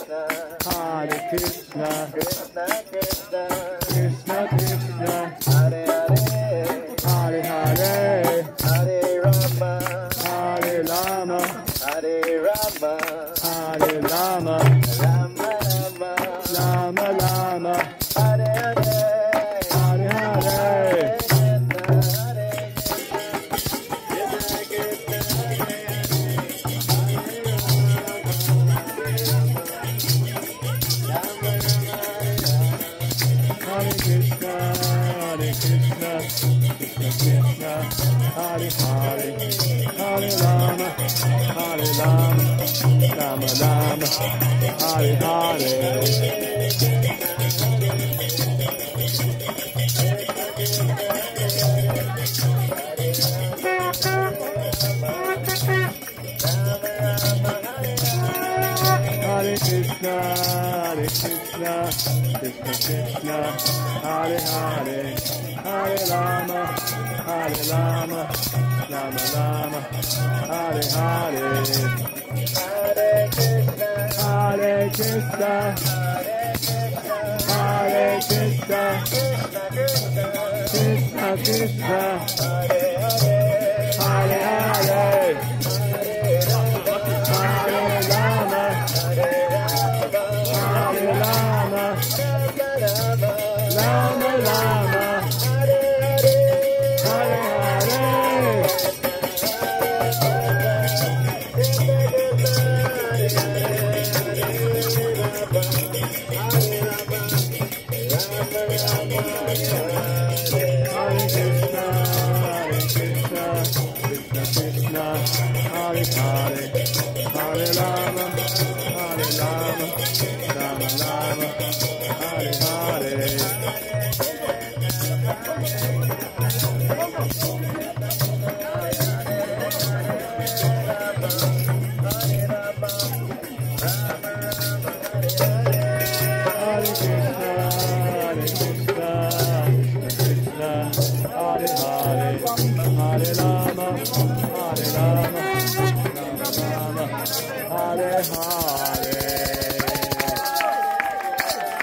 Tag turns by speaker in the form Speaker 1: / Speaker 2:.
Speaker 1: Hare Krishna,
Speaker 2: Krishna Krishna,
Speaker 1: Krishna Krishna,
Speaker 2: Hare Hare,
Speaker 1: Hare Hare,
Speaker 2: Hare Rama,
Speaker 1: Hare Rama,
Speaker 2: Hare Rama,
Speaker 1: Hare Rama,
Speaker 2: Rama Rama,
Speaker 1: Rama Rama,
Speaker 2: Hare Hare,
Speaker 1: Hare Hare, Hare Krishna, Hare Krishna, Krishna Krishna, Hare Hare, Hare Rama, Hare Rama, Rama Rama, Hare Hare. Hare Krishna, Hare Krishna, Krishna Krishna, Hare Hare, Hare Rama, Hare Rama, Rama Rama, Hare Hare. Hare Krishna, Hare Krishna, Krishna Krishna, Hare Hare. Hare Rama, Hare Rama, Rama Rama, Hare Hare. Hare Krishna, Hare Krishna, Krishna Krishna, Hare Hare, Hare Rama, Hare Rama, Rama Rama, Hare Hare. Hare Krishna, Hare Krishna, Krishna Krishna, Hare Hare, Hare Rama, Hare Rama, Rama Rama, Hare Hare.